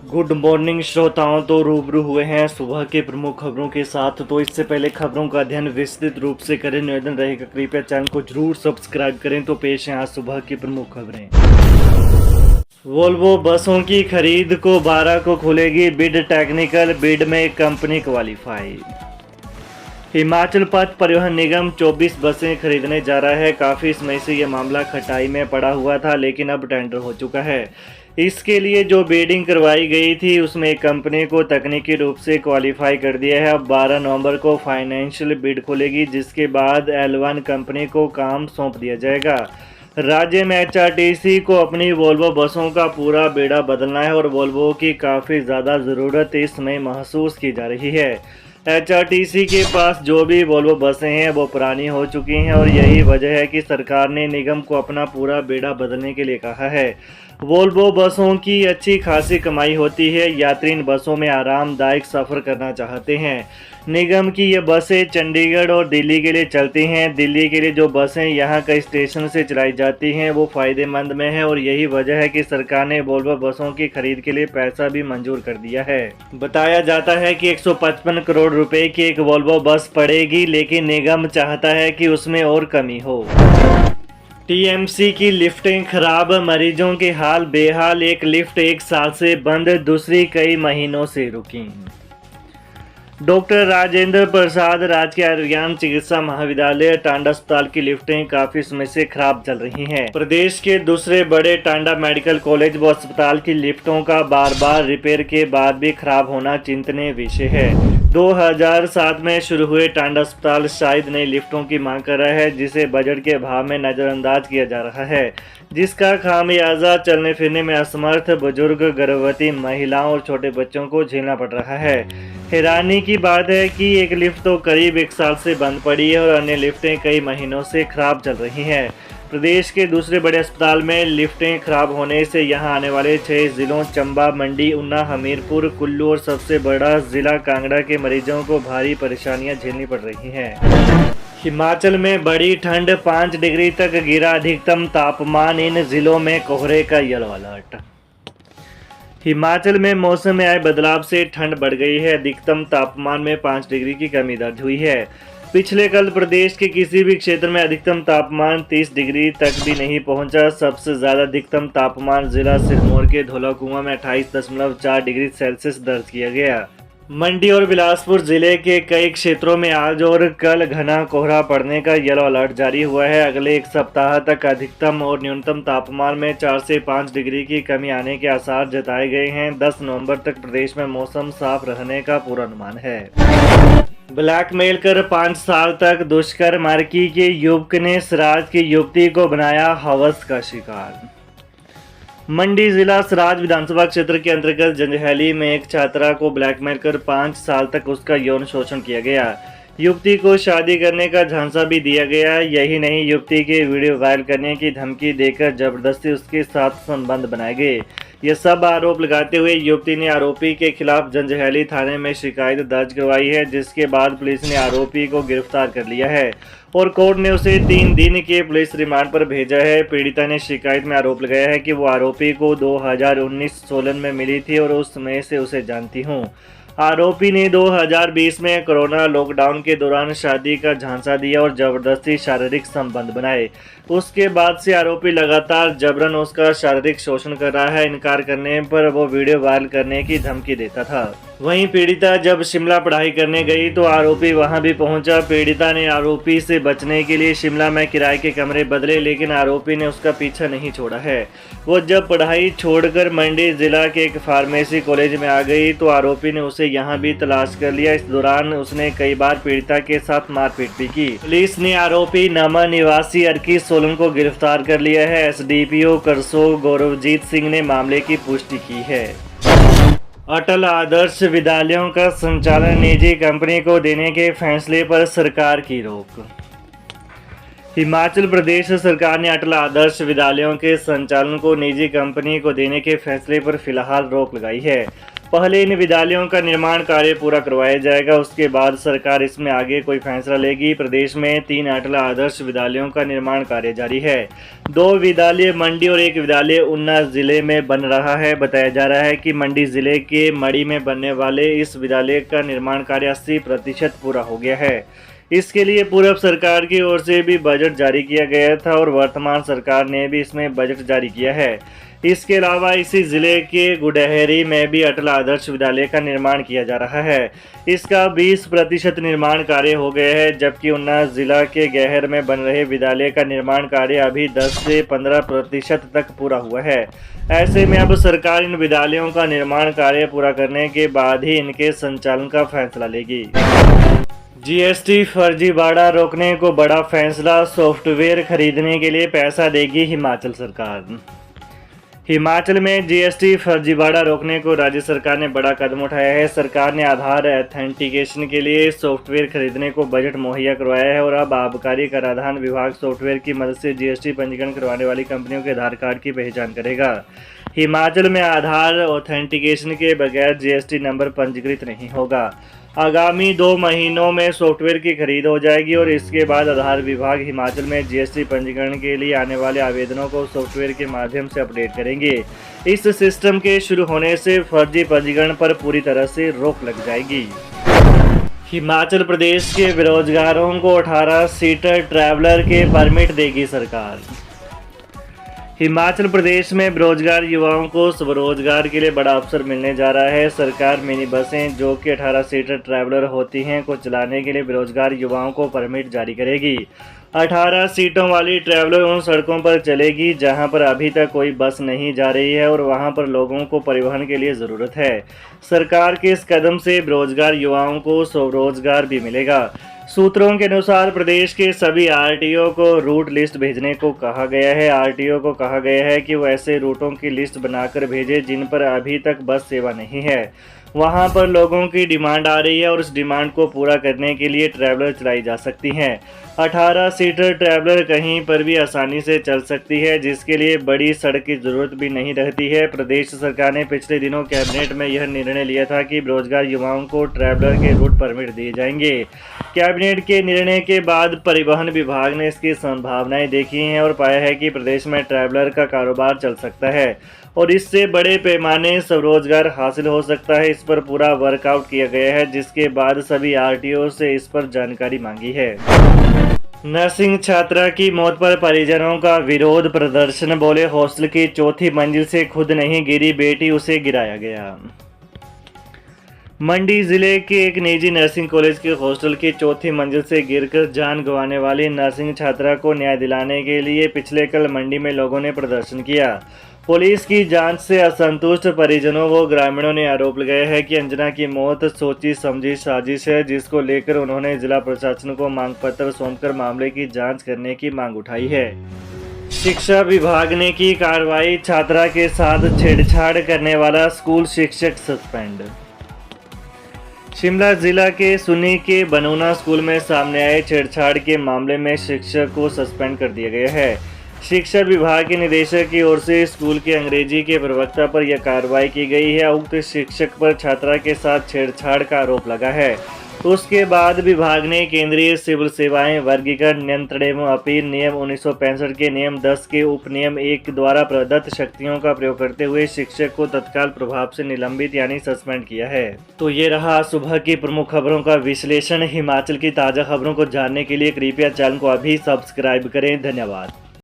Good morning श्रोताओं। तो रूबरू हुए हैं सुबह के प्रमुख खबरों के साथ। तो इससे पहले खबरों का अध्ययन विस्तृत रूप से करें, निवेदन रहेगा कृपया चैनल को जरूर सब्सक्राइब करें। तो पेश हैं आज सुबह की प्रमुख खबरें। वोल्वो बसों की खरीद को 12 को खुलेगी बिड, टेक्निकल बिड में कंपनी क्वालिफाई। हिमाचल पथ परिवहन निगम 24 बसें खरीदने जा रहा है। काफ़ी समय से यह मामला खटाई में पड़ा हुआ था, लेकिन अब टेंडर हो चुका है। इसके लिए जो बिडिंग करवाई गई थी उसमें एक कंपनी को तकनीकी रूप से क्वालिफाई कर दिया है। अब 12 नवंबर को फाइनेंशियल बिड खुलेगी, जिसके बाद L1 कंपनी को काम सौंप दिया जाएगा। राज्य में HRTC को अपनी वोल्वो बसों का पूरा बेड़ा बदलना है और वोल्वो की काफ़ी ज़्यादा ज़रूरत इस समय महसूस की जा रही है। HRTC के पास जो भी वोल्वो बसें हैं वो पुरानी हो चुकी हैं और यही वजह है कि सरकार ने निगम को अपना पूरा बेड़ा बदलने के लिए कहा है। वोल्वो बसों की अच्छी खासी कमाई होती है। यात्री इन बसों में आरामदायक सफ़र करना चाहते हैं। निगम की ये बसें चंडीगढ़ और दिल्ली के लिए चलती हैं। दिल्ली के लिए जो बसें यहाँ कई स्टेशन से चलाई जाती हैं वो फ़ायदेमंद में है और यही वजह है कि सरकार ने वोल्वो बसों की खरीद के लिए पैसा भी मंजूर कर दिया है। बताया जाता है कि 155 करोड़ रुपए की एक वोल्वो बस पड़ेगी, लेकिन निगम चाहता है कि उसमें और कमी हो। TMC की लिफ्टें खराब, मरीजों के हाल बेहाल। एक लिफ्ट 1 साल से बंद, दूसरी कई महीनों से रुकी। डॉक्टर राजेंद्र प्रसाद राजकीय आयुर्विज्ञान चिकित्सा महाविद्यालय टांडा अस्पताल की लिफ्टें काफी समय से खराब चल रही हैं। प्रदेश के दूसरे बड़े टांडा मेडिकल कॉलेज व अस्पताल की लिफ्टों का बार बार रिपेयर के बाद भी खराब होना चिंतनीय विषय है। 2007 में शुरू हुए टांडा अस्पताल शायद नई लिफ्टों की मांग कर रहा है, जिसे बजट के अभाव में नजरअंदाज किया जा रहा है, जिसका खामियाजा चलने फिरने में असमर्थ बुजुर्ग, गर्भवती महिलाओं और छोटे बच्चों को झेलना पड़ रहा है। हैरानी की बात है कि एक लिफ्ट तो करीब 1 साल से बंद पड़ी है और अन्य लिफ्टें कई महीनों से खराब चल रही हैं। प्रदेश के दूसरे बड़े अस्पताल में लिफ्टें खराब होने से यहां आने वाले 6 जिलों चंबा, मंडी, ऊना, हमीरपुर, कुल्लू और सबसे बड़ा जिला कांगड़ा के मरीजों को भारी परेशानियां झेलनी पड़ रही हैं। हिमाचल में बड़ी ठंड, 5 डिग्री तक गिरा अधिकतम तापमान। इन जिलों में कोहरे का येलो अलर्ट। हिमाचल में मौसम में आए बदलाव से ठंड बढ़ गई है। अधिकतम तापमान में 5 डिग्री की कमी दर्ज हुई है। पिछले कल प्रदेश के किसी भी क्षेत्र में अधिकतम तापमान 30 डिग्री तक भी नहीं पहुंचा। सबसे ज़्यादा अधिकतम तापमान जिला सिरमौर के धौलाकुआं में 28.4 डिग्री सेल्सियस दर्ज किया गया। मंडी और बिलासपुर जिले के कई क्षेत्रों में आज और कल घना कोहरा पड़ने का येलो अलर्ट जारी हुआ है। अगले 1 सप्ताह तक अधिकतम और न्यूनतम तापमान में 4 से 5 डिग्री की कमी आने के आसार जताए गए हैं। 10 नवंबर तक प्रदेश में मौसम साफ रहने का पूर्वानुमान है। ब्लैकमेल कर 5 साल तक दुष्कर्म, अर्की के युवक ने सराज की युवती को बनाया हवस का शिकार। मंडी जिला सराज विधानसभा क्षेत्र के अंतर्गत जंजैहली में एक छात्रा को ब्लैकमेल कर 5 साल तक उसका यौन शोषण किया गया। युवती को शादी करने का झांसा भी दिया गया। यही नहीं, युवती के वीडियो वायरल करने की धमकी देकर जबरदस्ती उसके साथ संबंध बनाए गए। ये सब आरोप लगाते हुए युवती ने आरोपी के खिलाफ जंजैहली थाने में शिकायत दर्ज करवाई है, जिसके बाद पुलिस ने आरोपी को गिरफ्तार कर लिया है और कोर्ट ने उसे 3 दिन के पुलिस रिमांड पर भेजा है। पीड़िता ने शिकायत में आरोप लगाया है कि वो आरोपी को 2019 सोलन में मिली थी और उस समय से उसे जानती हूँ। आरोपी ने 2020 में कोरोना लॉकडाउन के दौरान शादी का झांसा दिया और जबरदस्ती शारीरिक संबंध बनाए। उसके बाद से आरोपी लगातार जबरन उसका शारीरिक शोषण कर रहा है। इनकार करने पर वो वीडियो वायरल करने की धमकी देता था। वहीं पीड़िता जब शिमला पढ़ाई करने गई तो आरोपी वहां भी पहुंचा। पीड़िता ने आरोपी से बचने के लिए शिमला में किराए के कमरे बदले, लेकिन आरोपी ने उसका पीछा नहीं छोड़ा है। वो जब पढ़ाई छोड़कर मंडी जिला के एक फार्मेसी कॉलेज में आ गई तो आरोपी ने उसे यहां भी तलाश कर लिया। इस दौरान उसने कई बार पीड़िता के साथ मारपीट भी की। पुलिस ने आरोपी नमन निवासी अर्की सोलन को गिरफ्तार कर लिया है। SDPO करसोग गौरवजीत सिंह ने मामले की पुष्टि की है। अटल आदर्श विद्यालयों का संचालन निजी कंपनी को देने के फैसले पर सरकार की रोक। हिमाचल प्रदेश सरकार ने अटल आदर्श विद्यालयों के संचालन को निजी कंपनी को देने के फैसले पर फिलहाल रोक लगाई है। पहले इन विद्यालयों का निर्माण कार्य पूरा करवाया जाएगा, उसके बाद सरकार इसमें आगे कोई फैसला लेगी। प्रदेश में 3 अटल आदर्श विद्यालयों का निर्माण कार्य जारी है। 2 विद्यालय मंडी और 1 विद्यालय ऊना जिले में बन रहा है। बताया जा रहा है कि मंडी जिले के मड़ी में बनने वाले इस विद्यालय का निर्माण कार्य 80% पूरा हो गया है। इसके लिए पूर्व सरकार की ओर से भी बजट जारी किया गया था और वर्तमान सरकार ने भी इसमें बजट जारी किया है। इसके अलावा इसी जिले के गुडहरी में भी अटल आदर्श विद्यालय का निर्माण किया जा रहा है। इसका 20% निर्माण कार्य हो गया है, जबकि ऊना जिला के गहर में बन रहे विद्यालय का निर्माण कार्य अभी 10 से 15% तक पूरा हुआ है। ऐसे में अब सरकार इन विद्यालयों का निर्माण कार्य पूरा करने के बाद ही इनके संचालन का फैसला लेगी। जीएसटी फर्जीवाड़ा रोकने को बड़ा फैसला, सॉफ्टवेयर खरीदने के लिए पैसा देगी हिमाचल सरकार। हिमाचल में जीएसटी फर्जीवाड़ा रोकने को राज्य सरकार ने बड़ा कदम उठाया है। सरकार ने आधार ऑथेंटिकेशन के लिए सॉफ्टवेयर खरीदने को बजट मुहैया करवाया है और अब आबकारी कराधान विभाग सॉफ्टवेयर की मदद से जीएसटी पंजीकरण करवाने वाली कंपनियों के आधार कार्ड की पहचान करेगा। हिमाचल में आधार ऑथेंटिकेशन के बगैर जीएसटी नंबर पंजीकृत नहीं होगा। आगामी 2 महीनों में सॉफ्टवेयर की खरीद हो जाएगी और इसके बाद आधार विभाग हिमाचल में जीएसटी पंजीकरण के लिए आने वाले आवेदनों को सॉफ्टवेयर के माध्यम से अपडेट करेंगे। इस सिस्टम के शुरू होने से फर्जी पंजीकरण पर पूरी तरह से रोक लग जाएगी। हिमाचल प्रदेश के बेरोजगारों को 18 सीटर ट्रैवलर के परमिट देगी सरकार। हिमाचल प्रदेश में बेरोजगार युवाओं को स्वरोजगार के लिए बड़ा अवसर मिलने जा रहा है। सरकार मिनी बसें जो कि 18 सीटर ट्रैवलर होती हैं को चलाने के लिए बेरोजगार युवाओं को परमिट जारी करेगी। 18 सीटों वाली ट्रैवलर उन सड़कों पर चलेगी जहां पर अभी तक कोई बस नहीं जा रही है और वहां पर लोगों को परिवहन के लिए ज़रूरत है। सरकार के इस कदम से बेरोजगार युवाओं को स्वरोजगार भी मिलेगा। सूत्रों के अनुसार प्रदेश के सभी आरटीओ को रूट लिस्ट भेजने को कहा गया है। आरटीओ को कहा गया है कि वो ऐसे रूटों की लिस्ट बनाकर भेजे जिन पर अभी तक बस सेवा नहीं है। वहां पर लोगों की डिमांड आ रही है और उस डिमांड को पूरा करने के लिए ट्रैवलर चलाई जा सकती हैं। 18 सीटर ट्रैवलर कहीं पर भी आसानी से चल सकती है, जिसके लिए बड़ी सड़क की जरूरत भी नहीं रहती है। प्रदेश सरकार ने पिछले दिनों कैबिनेट में यह निर्णय लिया था कि बेरोजगार युवाओं को ट्रैवलर के रूट परमिट दिए जाएंगे। कैबिनेट के निर्णय के बाद परिवहन विभाग ने इसकी संभावनाएं देखी हैं और पाया है कि प्रदेश में ट्रैवलर का कारोबार चल सकता है और इससे बड़े पैमाने स्वरोजगार हासिल हो सकता है। इस पर पूरा वर्कआउट किया गया है, जिसके बाद सभी आरटीओ से इस पर जानकारी मांगी है। नर्सिंग छात्रा की मौत पर परिजनों का विरोध प्रदर्शन, बोले हॉस्टल की 4थी मंजिल से खुद नहीं गिरी बेटी, उसे गिराया गया। मंडी जिले के एक निजी नर्सिंग कॉलेज के हॉस्टल की 4थी मंजिल से गिरकर जान गंवाने वाली नर्सिंग छात्रा को न्याय दिलाने के लिए पिछले कल मंडी में लोगों ने प्रदर्शन किया। पुलिस की जांच से असंतुष्ट परिजनों व ग्रामीणों ने आरोप लगाया है कि अंजना की मौत सोची समझी साजिश है, जिसको लेकर उन्होंने जिला प्रशासन को मांग पत्र सौंपकर मामले की जांच करने की मांग उठाई है। शिक्षा विभाग ने की कार्रवाई, छात्रा के साथ छेड़छाड़ करने वाला स्कूल शिक्षक सस्पेंड। शिमला जिला के सुन्नी के बनूना स्कूल में सामने आए छेड़छाड़ के मामले में शिक्षक को सस्पेंड कर दिया गया है। शिक्षा विभाग के निदेशक की ओर से स्कूल के अंग्रेजी के प्रवक्ता पर यह कार्रवाई की गई है। उक्त शिक्षक पर छात्रा के साथ छेड़छाड़ का आरोप लगा है। उसके बाद विभाग ने केंद्रीय सिविल सेवाएं वर्गीकरण नियंत्रण एवं अपील नियम 1965 के नियम 10 के उपनियम 1 द्वारा प्रदत्त शक्तियों का प्रयोग करते हुए शिक्षक को तत्काल प्रभाव से निलंबित यानी सस्पेंड किया है। तो ये रहा सुबह की प्रमुख खबरों का विश्लेषण। हिमाचल की ताज़ा खबरों को जानने के लिए कृपया चैनल को अभी सब्सक्राइब करें। धन्यवाद।